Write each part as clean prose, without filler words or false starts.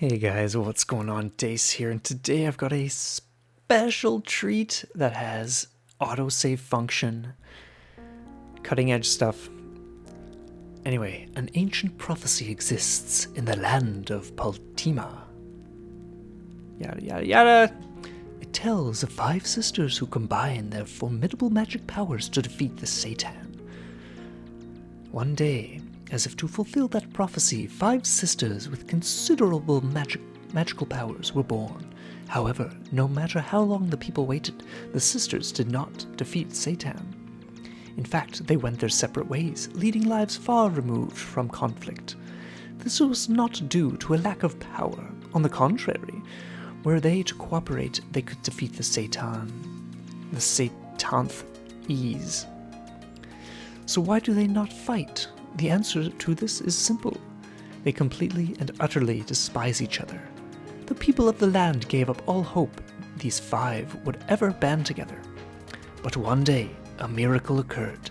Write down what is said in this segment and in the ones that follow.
Hey guys, what's going on? Dace here, and today I've got a special treat that has autosave function, cutting edge stuff. Anyway, an ancient prophecy exists in the land of Paltima. Yada yada yada. It tells of 5 sisters who combine their formidable magic powers to defeat the Satan. One day, as if to fulfill that prophecy, 5 sisters with considerable magical powers were born. However, no matter how long the people waited, the sisters did not defeat Satan. In fact, they went their separate ways, leading lives far removed from conflict. This was not due to a lack of power. On the contrary, were they to cooperate, they could defeat the Satanth ease. So why do they not fight? The answer to this is simple. They completely and utterly despise each other. The people of the land gave up all hope these 5 would ever band together. But one day, a miracle occurred.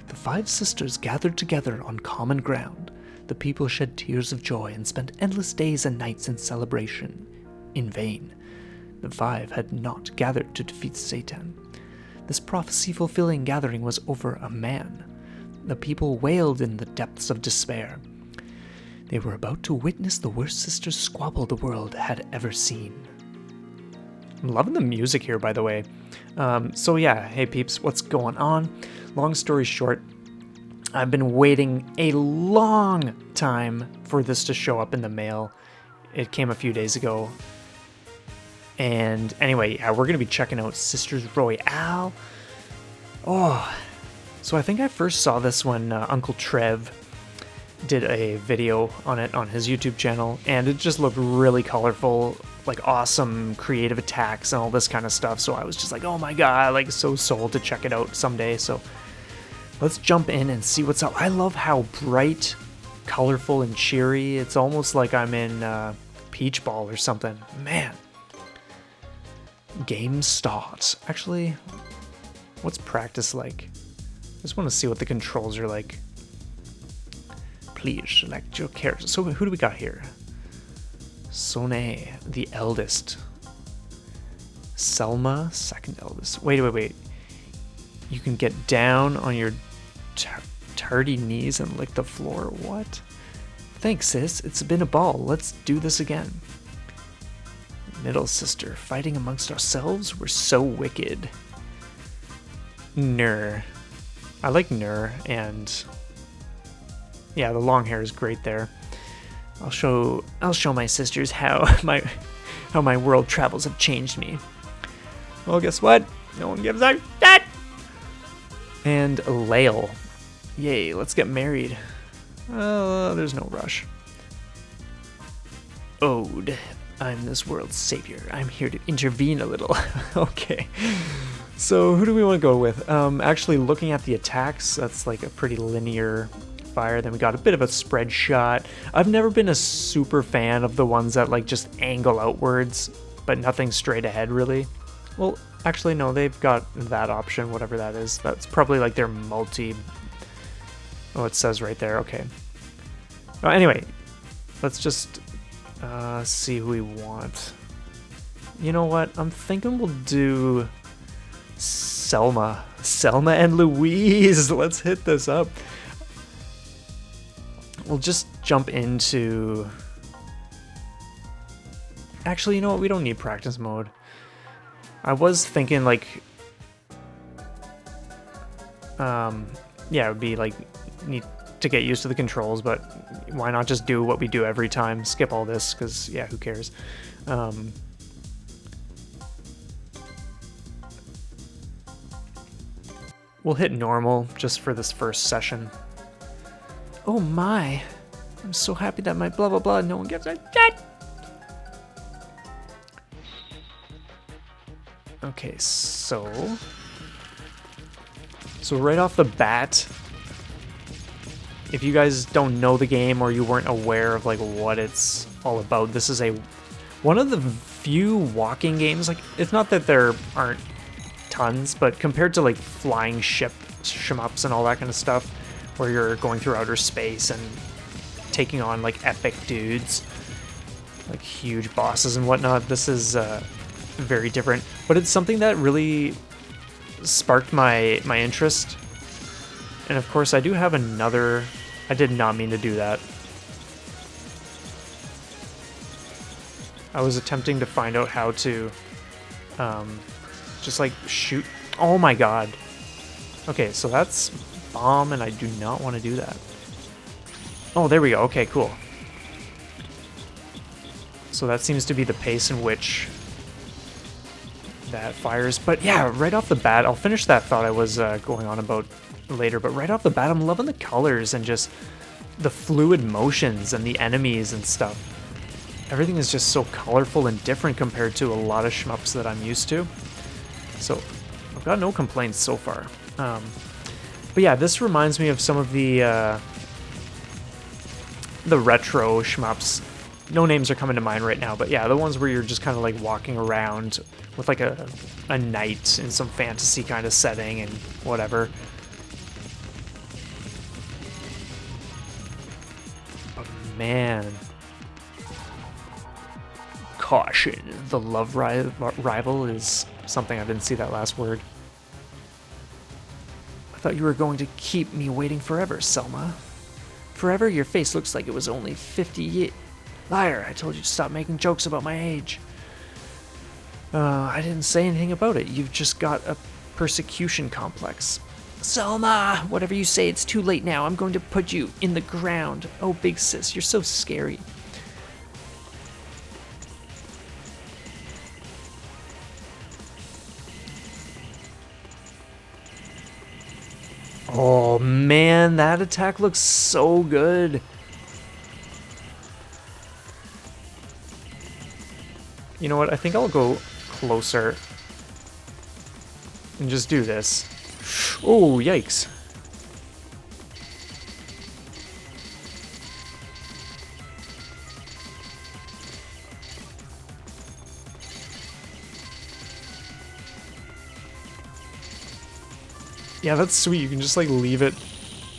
The 5 sisters gathered together on common ground. The people shed tears of joy and spent endless days and nights in celebration. In vain. The 5 had not gathered to defeat Satan. This prophecy-fulfilling gathering was over a man. The people wailed in the depths of despair. They were about to witness the worst sisters' squabble the world had ever seen. I'm loving the music here, by the way. So yeah, hey peeps, what's going on? Long story short, I've been waiting a long time for this to show up in the mail. It came a few days ago. And anyway, yeah, we're going to be checking out Sisters Royale. Oh, so I think I first saw this when Uncle Trev did a video on it on his YouTube channel, and it just looked really colorful, like awesome creative attacks and all this kind of stuff. So I was just like, oh my god, like so sold to check it out someday. So let's jump in and see what's up. I love how bright, colorful, and cheery. It's almost like I'm in Peach Ball or something. Man. Game start. Actually, what's practice like? I just want to see what the controls are like. Please select your character. So who do we got here? Sone, the eldest. Selma, second eldest. Wait. You can get down on your tardy knees and lick the floor. What? Thanks, sis. It's been a ball. Let's do this again. Middle sister, fighting amongst ourselves? We're so wicked. Ner. I like Ner, and yeah, the long hair is great there. I'll show my sisters how my world travels have changed me. Well, guess what? No one gives a shit. And Lael. Yay, let's get married. There's no rush. Ode. I'm this world's savior. I'm here to intervene a little. Okay. So who do we want to go with? Actually, looking at the attacks, that's like a pretty linear fire. Then we got a bit of a spread shot. I've never been a super fan of the ones that like just angle outwards, but nothing straight ahead really. Well, actually no, they've got that option, whatever that is. That's probably like their multi... Oh, it says right there. Okay. Anyway, let's just see who we want. You know what? I'm thinking we'll do Selma and Louise. Let's hit this up. We'll just jump into... Actually, you know what? We don't need practice mode. I was thinking like... yeah, it would be like... Need to get used to the controls, but why not just do what we do every time? Skip all this, because, yeah, who cares? We'll hit normal just for this first session. Oh my! I'm so happy that my blah blah blah no one gives a shit! Okay, so right off the bat, if you guys don't know the game or you weren't aware of like what it's all about, this is one of the few walking games. Like, it's not that there aren't tons, but compared to like flying shmups and all that kind of stuff, where you're going through outer space and taking on like epic dudes, like huge bosses and whatnot. This is very different, but it's something that really sparked my interest. And of course, I do have another. I did not mean to do that. I was attempting to find out how to just like shoot. Oh my god. Okay, so that's bomb, and I do not want to do that. Oh, there we go. Okay, cool. So that seems to be the pace in which that fires. But yeah, right off the bat, I'll finish that thought I was going on about later, but right off the bat, I'm loving the colors and just the fluid motions and the enemies and stuff. Everything is just so colorful and different compared to a lot of shmups that I'm used to. So I've got no complaints so far. But yeah, this reminds me of some of the retro shmups. No names are coming to mind right now, but yeah, the ones where you're just kind of like walking around with like a knight in some fantasy kind of setting and whatever. But man, caution, the love rival is something. I didn't see that last word. I thought you were going to keep me waiting forever, Selma. Forever? Your face looks like it was only 50 years. Liar, I told you to stop making jokes about my age. I didn't say anything about it. You've just got a persecution complex. Selma, whatever you say, it's too late now. I'm going to put you in the ground. Oh, big sis, you're so scary. Oh man, that attack looks so good. You know what? I think I'll go closer and just do this. Oh, yikes. Yeah, that's sweet. You can just like leave it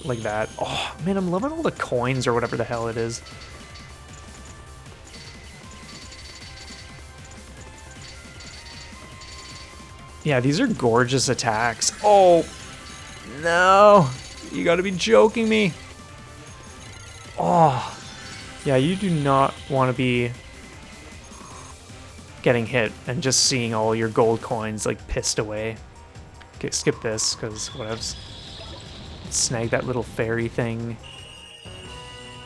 like that. Oh, man, I'm loving all the coins or whatever the hell it is. Yeah, these are gorgeous attacks. Oh, no. You gotta be joking me. Oh, yeah, you do not want to be getting hit and just seeing all your gold coins like pissed away. Okay, skip this, because whatevs. Snag that little fairy thing.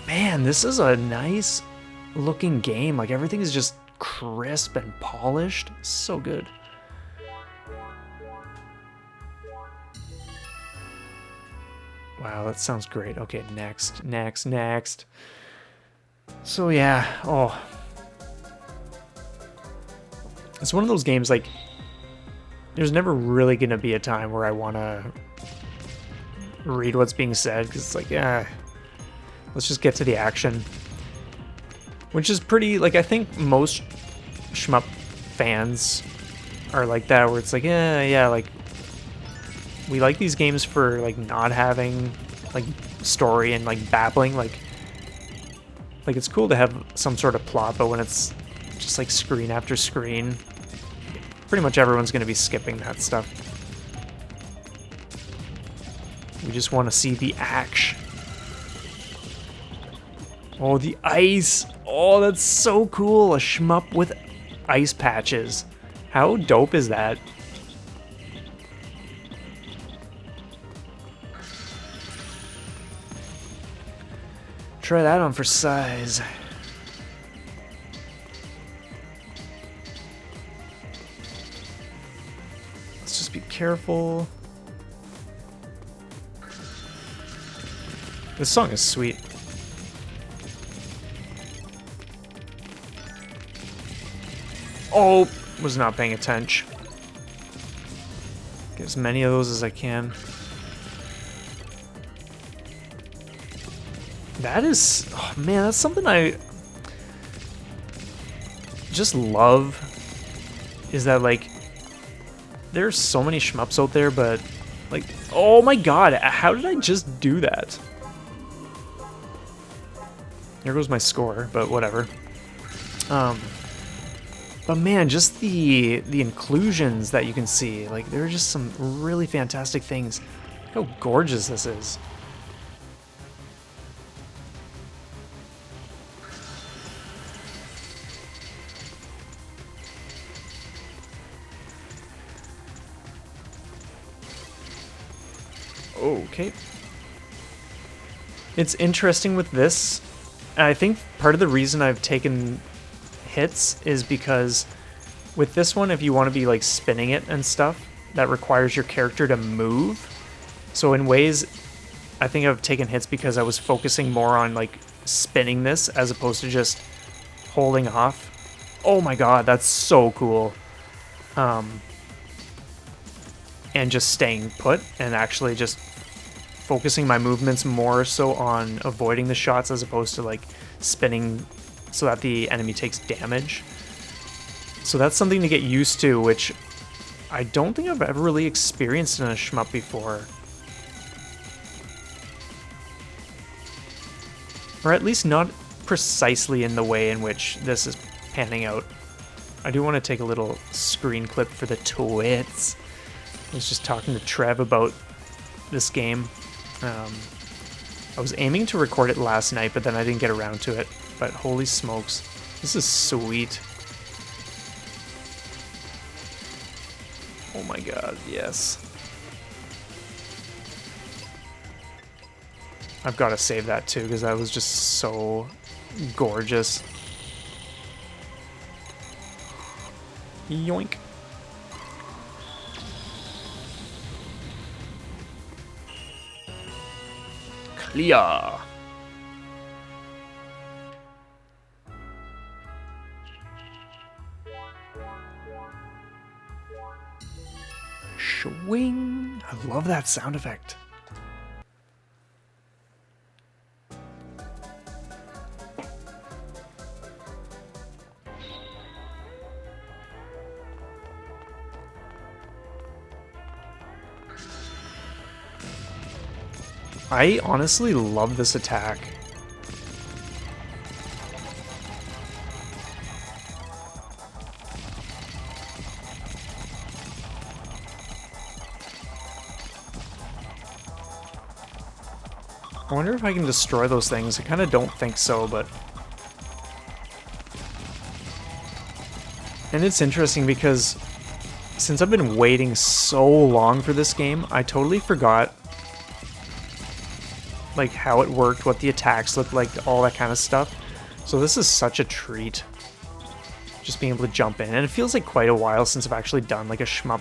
Man, this is a nice looking game. Like, everything is just crisp and polished. So good. Wow, that sounds great. Okay, next. So yeah, oh. It's one of those games, like, there's never really gonna be a time where I wanna read what's being said, because it's like, yeah, let's just get to the action. Which is pretty, like, I think most shmup fans are like that, where it's like, yeah, like, we like these games for, like, not having, like, story and, like, babbling, like, it's cool to have some sort of plot, but when it's just, like, screen after screen, pretty much everyone's gonna be skipping that stuff. We just want to see the action. Oh, the ice! Oh, that's so cool! A shmup with ice patches. How dope is that? Try that on for size. Let's just be careful. This song is sweet. Oh, was not paying attention. Get as many of those as I can. That is, oh man, that's something I just love, is that, like, there's so many shmups out there, but, like, oh my god, how did I just do that? There goes my score, but whatever. But man, just the inclusions that you can see, like there are just some really fantastic things. Look how gorgeous this is. Okay. It's interesting with this. I think part of the reason I've taken hits is because with this one, if you want to be like spinning it and stuff, that requires your character to move. So in ways, I think I've taken hits because I was focusing more on like spinning this as opposed to just holding off. Oh my god, that's so cool. And just staying put and actually just focusing my movements more so on avoiding the shots as opposed to like spinning so that the enemy takes damage. So that's something to get used to, which I don't think I've ever really experienced in a shmup before. Or at least not precisely in the way in which this is panning out. I do want to take a little screen clip for the twits. I was just talking to Trev about this game. I was aiming to record it last night, but then I didn't get around to it. But holy smokes, this is sweet. Oh my god, yes. I've got to save that too, because that was just so gorgeous. Yoink. Clear. Swing. I love that sound effect. I honestly love this attack. I wonder if I can destroy those things. I kind of don't think so, but... And it's interesting because since I've been waiting so long for this game, I totally forgot like how it worked, what the attacks looked like, all that kind of stuff. So this is such a treat. Just being able to jump in. And it feels like quite a while since I've actually done like a shmup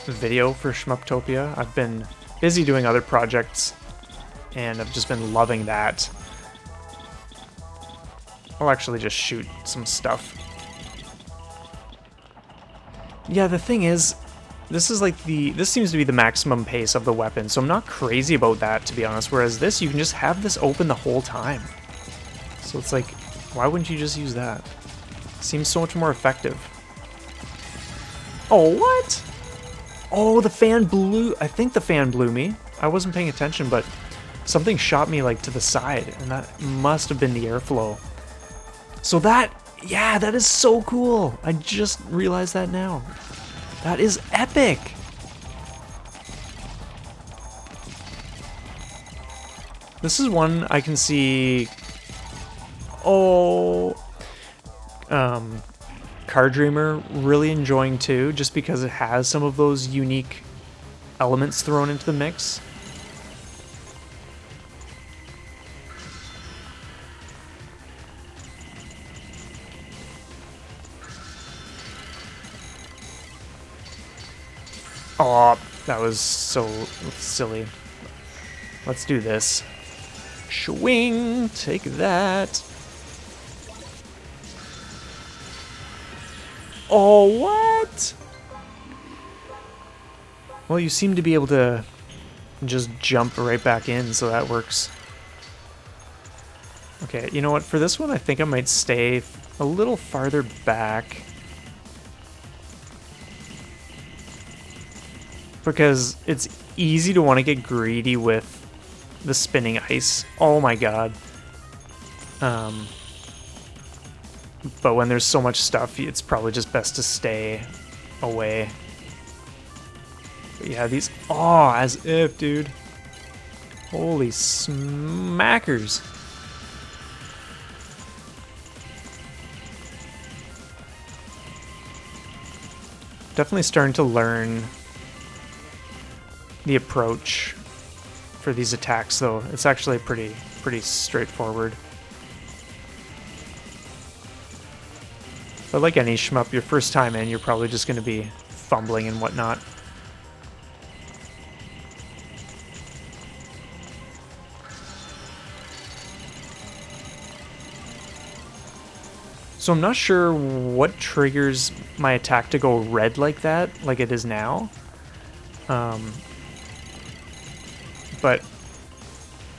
video for Shmuptopia. I've been busy doing other projects and I've just been loving that. I'll actually just shoot some stuff. Yeah, the thing is, this seems to be the maximum pace of the weapon, so I'm not crazy about that, to be honest, whereas this, you can just have this open the whole time. So it's like, why wouldn't you just use that? Seems so much more effective. Oh, what? Oh, the fan blew, I think the fan blew me. I wasn't paying attention, but something shot me like to the side, and that must have been the airflow. So that, yeah, that is so cool. I just realized that now. That is epic! This is one I can see... Oh... Card Dreamer really enjoying too, just because it has some of those unique elements thrown into the mix. Oh, that was so silly. Let's do this. Swing! Take that. Oh, what? Well, you seem to be able to just jump right back in, so that works. Okay, you know what? For this one, I think I might stay a little farther back. Because it's easy to want to get greedy with the spinning ice. Oh my god. But when there's so much stuff, it's probably just best to stay away. But yeah, these... Oh, as if, dude. Holy smackers. Definitely starting to learn the approach for these attacks, though. It's actually pretty straightforward. But like any shmup, your first time in, you're probably just going to be fumbling and whatnot. So I'm not sure what triggers my attack to go red like that, like it is now. But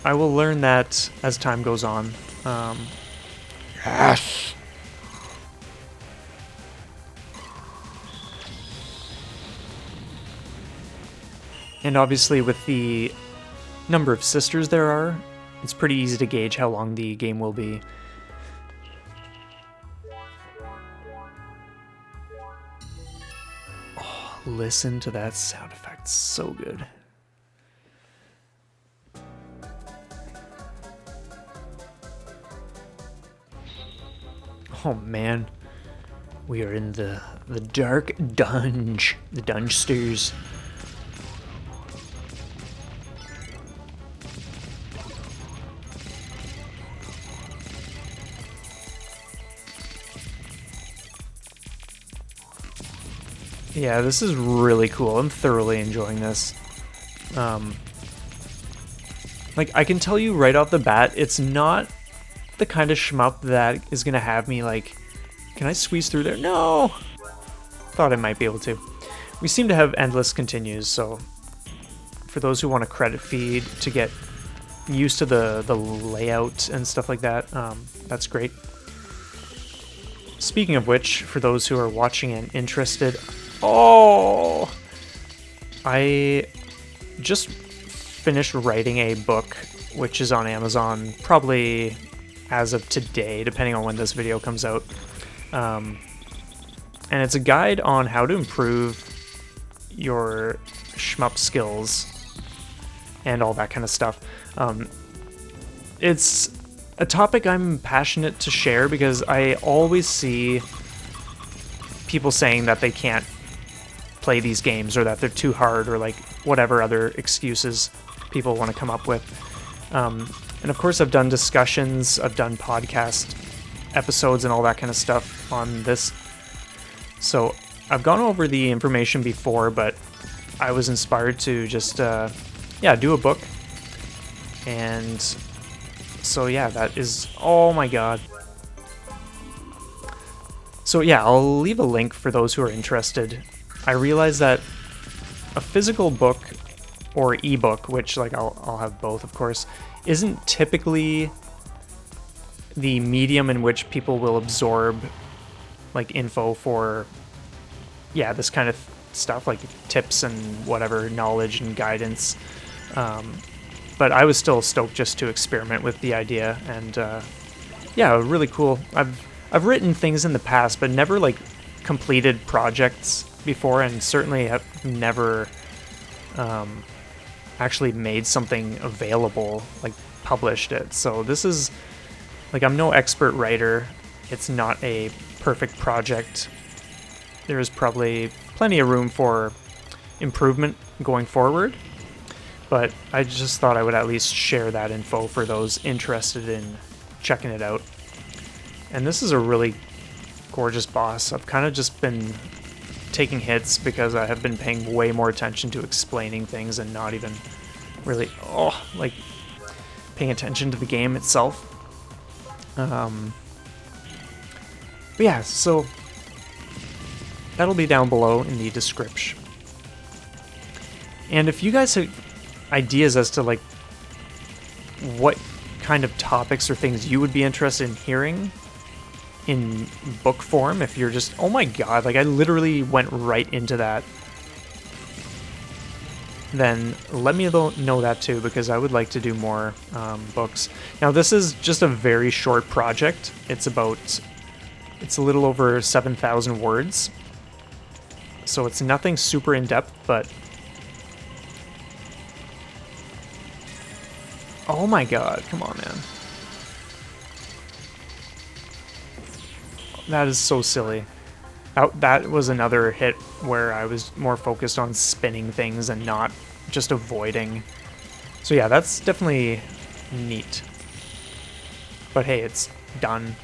I will learn that as time goes on. Yes! And obviously with the number of sisters there are, it's pretty easy to gauge how long the game will be. Oh, listen to that sound effect, so good. Oh man, we are in the dark dunge, the dungeons. Yeah, this is really cool. I'm thoroughly enjoying this. Like, I can tell you right off the bat, it's not the kind of shmup that is gonna have me like, can I squeeze through there? No! Thought I might be able to. We seem to have endless continues, so for those who want a credit feed to get used to the layout and stuff like that, that's great. Speaking of which, for those who are watching and interested, oh! I just finished writing a book, which is on Amazon, probably as of today, depending on when this video comes out. And it's a guide on how to improve your shmup skills and all that kind of stuff. It's a topic I'm passionate to share because I always see people saying that they can't play these games or that they're too hard or like whatever other excuses people want to come up with. And of course I've done discussions, I've done podcast episodes and all that kind of stuff on this. So I've gone over the information before, but I was inspired to just, do a book. And so yeah, that is, oh my god. So yeah, I'll leave a link for those who are interested. I realize that a physical book or ebook, which like I'll have both of course, isn't typically the medium in which people will absorb like info for this kind of stuff, like tips and whatever, knowledge and guidance. But I was still stoked just to experiment with the idea, and really cool. I've written things in the past, but never like completed projects before, and certainly have never actually made something available, like published it. So this is like, I'm no expert writer. It's not a perfect project. There is probably plenty of room for improvement going forward, but I just thought I would at least share that info for those interested in checking it out. And this is a really gorgeous boss. I've kind of just been taking hits because I have been paying way more attention to explaining things and not even really, paying attention to the game itself. But yeah, so that'll be down below in the description. And if you guys have ideas as to like what kind of topics or things you would be interested in hearing in book form, if you're just, oh my god, like I literally went right into that. then let me know that too, because I would like to do more books. Now this is just a very short project. It's a little over 7,000 words. So it's nothing super in-depth, but... Oh my god, come on, man. That is so silly. That was another hit where I was more focused on spinning things and not just avoiding. So yeah, that's definitely neat. But hey, it's done.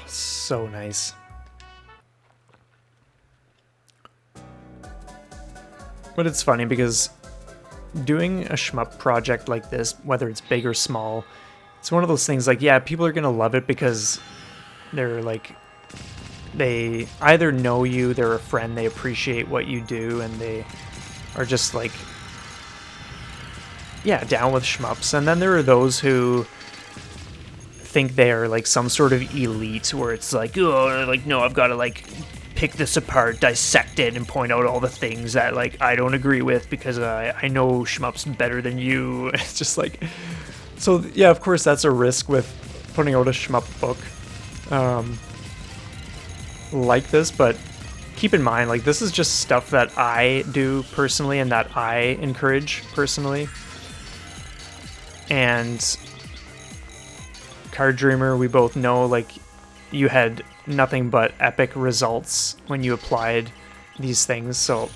So nice. But it's funny because doing a shmup project like this, whether it's big or small, it's one of those things like, yeah, people are gonna love it because they're like, they either know you, they're a friend, they appreciate what you do, and they are just like, yeah, down with shmups. And then there are those who think they're like some sort of elite where it's like, oh, like, no, I've got to like pick this apart, dissect it, and point out all the things that like I don't agree with because I know shmups better than you. It's just like, so yeah, of course that's a risk with putting out a shmup book like this, but keep in mind, like, this is just stuff that I do personally and that I encourage personally. And Card Dreamer, we both know, like, you had nothing but epic results when you applied these things, so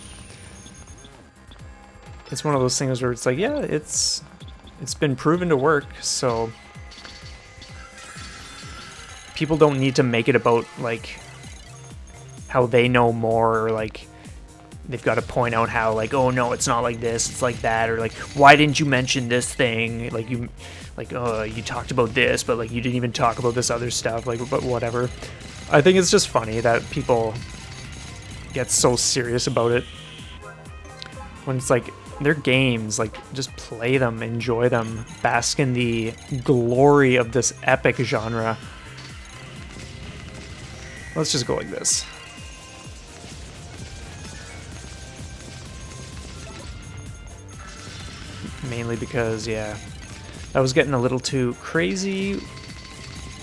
it's one of those things where it's like, yeah, it's been proven to work, so people don't need to make it about, like, how they know more, or, like, they've got to point out how, like, oh, no, it's not like this, it's like that, or, like, why didn't you mention this thing? Like, you... like, you talked about this, but, like, you didn't even talk about this other stuff, like, but whatever. I think it's just funny that people get so serious about it. When it's like, they're games, like, just play them, enjoy them, bask in the glory of this epic genre. Let's just go like this. Mainly because, yeah, I was getting a little too crazy,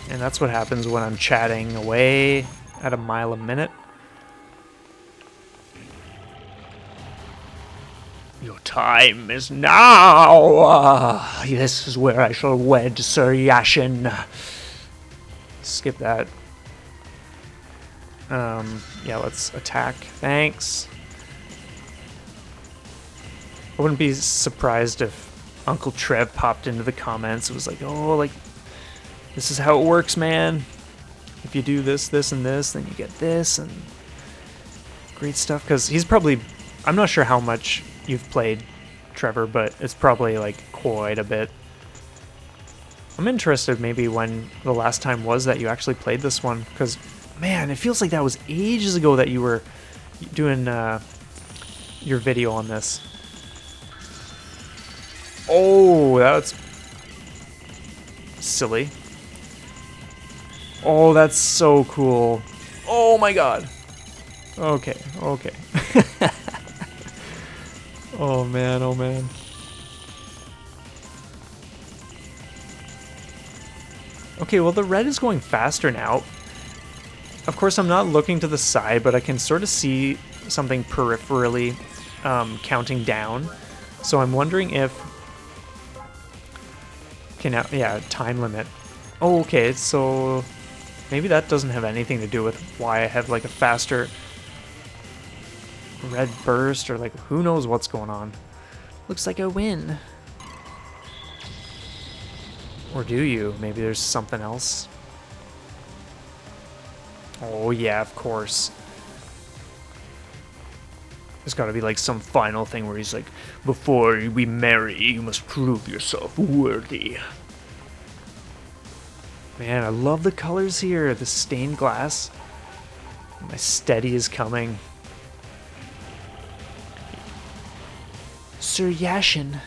and that's what happens when I'm chatting away at a mile a minute. Your time is now! This is where I shall wed Sir Yashin. Skip that. Yeah, let's attack. Thanks. I wouldn't be surprised if Uncle Trev popped into the comments. It was like, oh, like, this is how it works, man. If you do this, this, and this, then you get this, and great stuff. Because he's probably, I'm not sure how much you've played, Trevor, but it's probably, like, quite a bit. I'm interested maybe when the last time was that you actually played this one. Because, man, it feels like that was ages ago that you were doing your video on this. Oh, that's silly. Oh, that's so cool. Oh my god. Okay, okay. Oh man, oh man. Okay, well, the red is going faster now. Of course, I'm not looking to the side, but I can sort of see something peripherally counting down. So I'm wondering if... Okay, now, yeah, time limit. Oh, okay, so maybe that doesn't have anything to do with why I have, like, a faster red burst, or, like, who knows what's going on. Looks like I win. Or do you? Maybe there's something else. Oh, yeah, of course. There's got to be, like, some final thing where he's like, before we marry, you must prove yourself worthy. Man, I love the colors here. The stained glass. My steady is coming. Sir Yashin,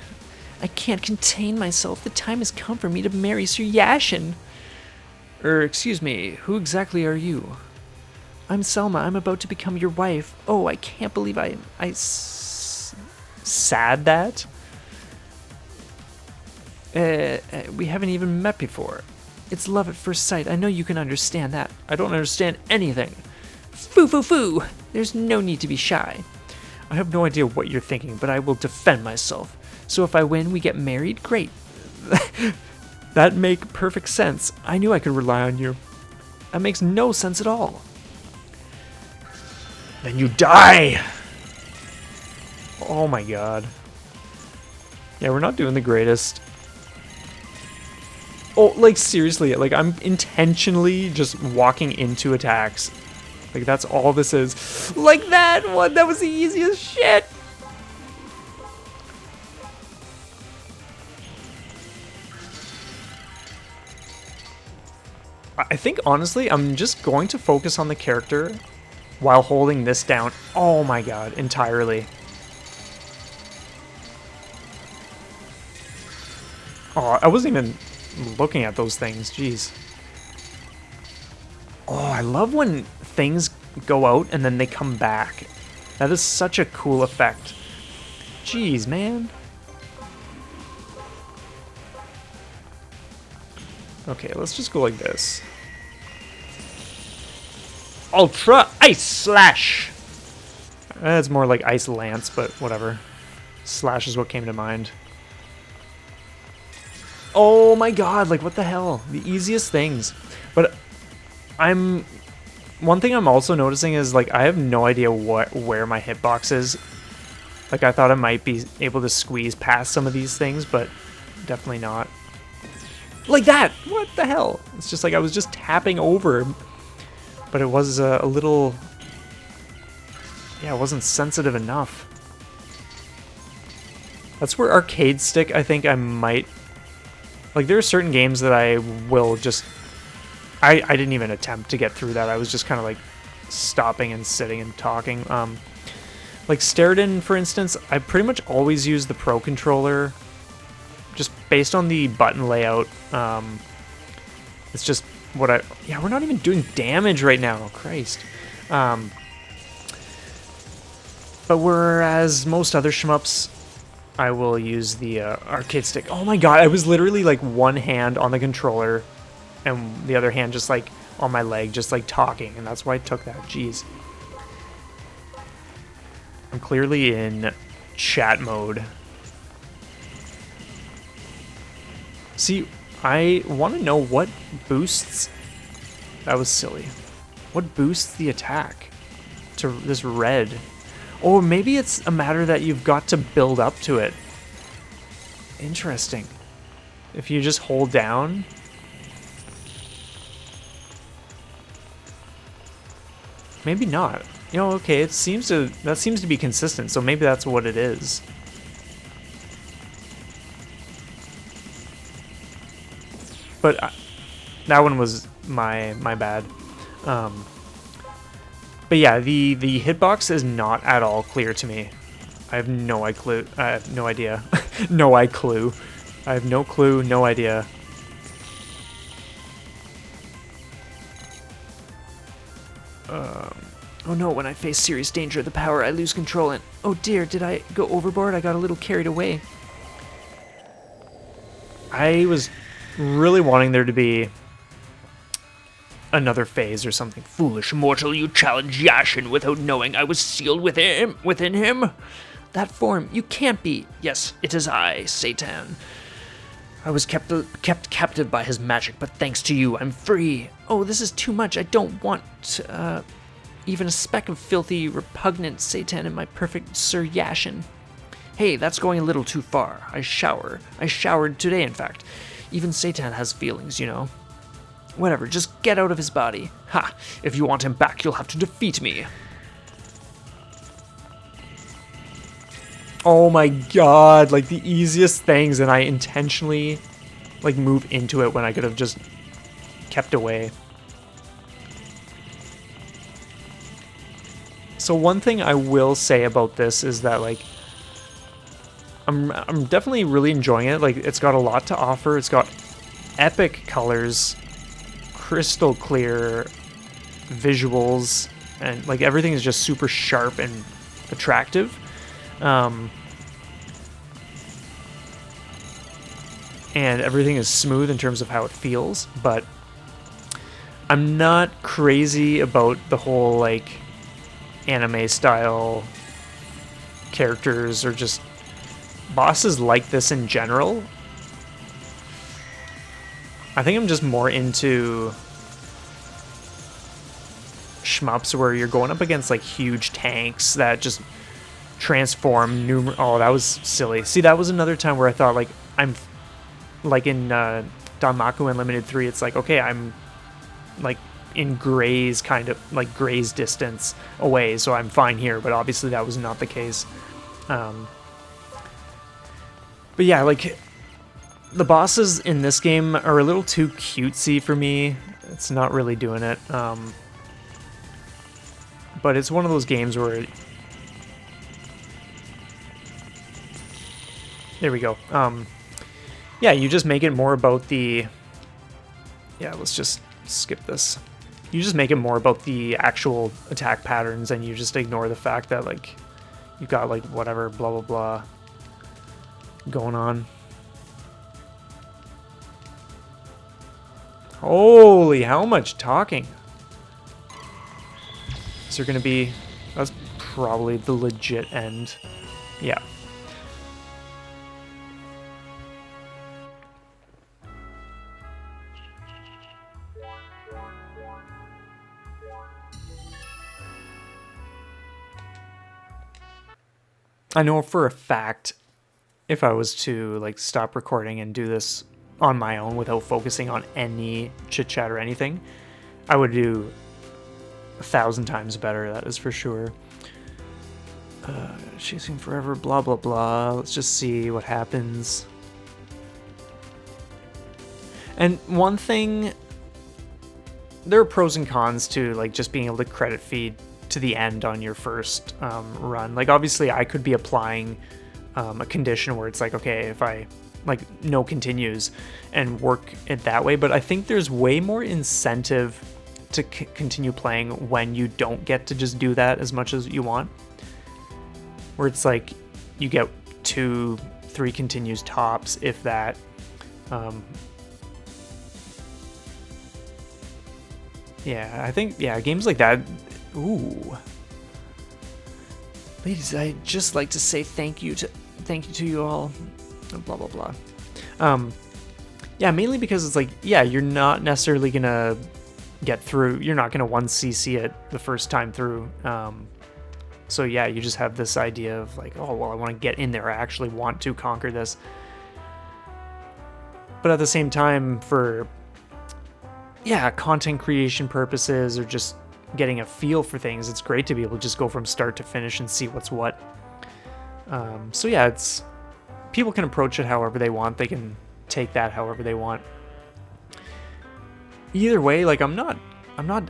I can't contain myself. The time has come for me to marry Sir Yashin. Excuse me, who exactly are you? I'm Selma. I'm about to become your wife. Oh, I can't believe sad that? We haven't even met before. It's love at first sight. I know you can understand that. I don't understand anything. Foo, foo, foo. There's no need to be shy. I have no idea what you're thinking, but I will defend myself. So if I win, we get married? Great. That make perfect sense. I knew I could rely on you. That makes no sense at all. Then you die! Oh my god. Yeah, we're not doing the greatest. Oh, like seriously, like I'm intentionally just walking into attacks. Like that's all this is. Like that one, that was the easiest shit. I think honestly, I'm just going to focus on the character while holding this down. Oh my god, entirely. Oh, I wasn't even looking at those things, jeez. Oh, I love when things go out and then they come back. That is such a cool effect. Jeez, man. Okay, let's just go like this. Ultra Ice Slash! It's more like Ice Lance, but whatever. Slash is what came to mind. Oh my god, like what the hell? The easiest things. But one thing I'm also noticing is like I have no idea where my hitbox is. Like I thought I might be able to squeeze past some of these things, but definitely not. Like that! What the hell? It's just like I was just tapping over. But it was a little... Yeah, it wasn't sensitive enough. That's where arcade stick, I think I might... Like, there are certain games that I will just... I didn't even attempt to get through that. I was just kind of, like, stopping and sitting and talking. Like, Sterden, for instance, I pretty much always use the Pro Controller. Just based on the button layout. It's just what I... Yeah, we're not even doing damage right now. Christ. But whereas most other shmups... I will use the arcade stick. Oh my god, I was literally like one hand on the controller and the other hand just like on my leg, just like talking, and that's why I took that. Jeez. I'm clearly in chat mode. See, I want to know what boosts... That was silly. What boosts the attack to this red? Or maybe it's a matter that you've got to build up to it. Interesting. If you just hold down. Maybe not. You know, okay, that seems to be consistent, so maybe that's what it is. But that one was my bad. But yeah, the hitbox is not at all clear to me. I have no idea. I have no idea. I have no clue, no idea. Oh no, when I face serious danger of the power, I lose control and... Oh dear, did I go overboard? I got a little carried away. I was really wanting there to be another phase or something. Foolish mortal, you challenge Yashin without knowing I was sealed within him? That form, you can't be. Yes, it is I, Satan. I was kept captive by his magic, but thanks to you, I'm free. Oh, this is too much. I don't want even a speck of filthy, repugnant Satan in my perfect Sir Yashin. Hey, that's going a little too far. I showered today, in fact. Even Satan has feelings, you know. Whatever, just get out of his body. Ha! If you want him back, you'll have to defeat me. Oh my god, like the easiest things, and I intentionally like move into it when I could have just kept away. So one thing I will say about this is that, like, I'm definitely really enjoying it. Like, it's got a lot to offer. It's got epic colors, crystal clear visuals, and like everything is just super sharp and attractive. And everything is smooth in terms of how it feels, but I'm not crazy about the whole like anime style characters or just bosses like this in general. I think I'm just more into shmups where you're going up against like huge tanks that just transform oh, that was silly. See, that was another time where I thought like I'm like in Danmaku Unlimited 3, it's like, okay, I'm like in Gray's kind of like Gray's distance away, so I'm fine here, but obviously that was not the case. But yeah, like the bosses in this game are a little too cutesy for me. It's not really doing it. But it's one of those games where there we go. Yeah, you just make it more about the... Yeah, let's just skip this. You just make it more about the actual attack patterns, and you just ignore the fact that, like, you've got, like, whatever, blah, blah, blah going on. Holy, how much talking? Is there gonna be... That's probably the legit end. Yeah. I know for a fact, if I was to like stop recording and do this on my own without focusing on any chit chat or anything, I would do 1,000 times better. That is for sure. Chasing forever, blah blah blah. Let's just see what happens. And one thing, there are pros and cons to like just being able to credit feed to the end on your first run. Like obviously I could be applying a condition where it's like, okay, if I like no continues and work it that way, but I think there's way more incentive to continue playing when you don't get to just do that as much as you want, where it's like you get 2-3 continues tops, if that. Yeah, I think, yeah, games like that. Ooh. Ladies, I'd just like to say thank you to you all. Blah, blah, blah. Yeah, mainly because it's like, yeah, you're not necessarily gonna get through. You're not gonna 1cc it the first time through. So yeah, you just have this idea of like, oh, well, I want to get in there. I actually want to conquer this. But at the same time, for, yeah, content creation purposes or just getting a feel for things, it's great to be able to just go from start to finish and see what's what. So yeah, it's, people can approach it however they want. They can take that however they want. Either way, like I'm not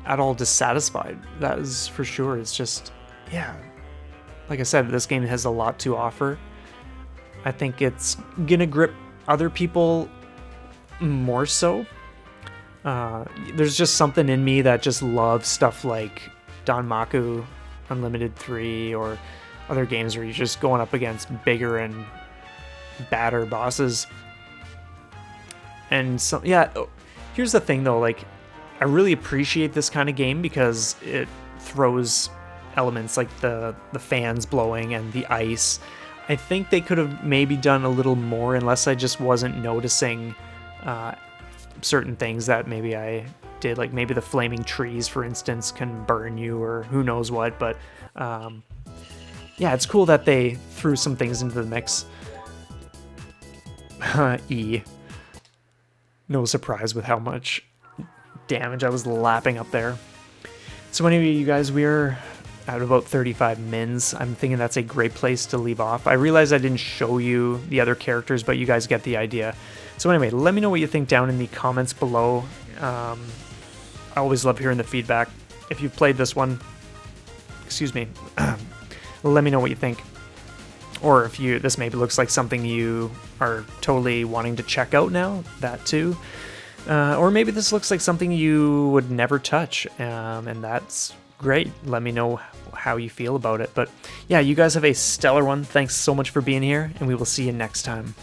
at all dissatisfied. That is for sure. It's just, yeah, like I said, this game has a lot to offer. I think it's gonna grip other people more so. There's just something in me that just loves stuff like Danmaku Unlimited 3 or other games where you're just going up against bigger and badder bosses. And so, yeah, here's the thing though, like, I really appreciate this kind of game because it throws elements like the fans blowing and the ice. I think they could have maybe done a little more, unless I just wasn't noticing certain things that maybe I did, like maybe the flaming trees, for instance, can burn you or who knows what. But yeah, it's cool that they threw some things into the mix. E. No surprise with how much damage I was lapping up there. So anyway, you guys, we're at about 35 mins. I'm thinking that's a great place to leave off. I realize I didn't show you the other characters, but you guys get the idea. So anyway, let me know what you think down in the comments below. I always love hearing the feedback. If you've played this one, excuse me. Let me know what you think. Or if this maybe looks like something you are totally wanting to check out now, that too. Or maybe this looks like something you would never touch, and that's great. Let me know how you feel about it. But yeah, you guys have a stellar one. Thanks so much for being here, and we will see you next time.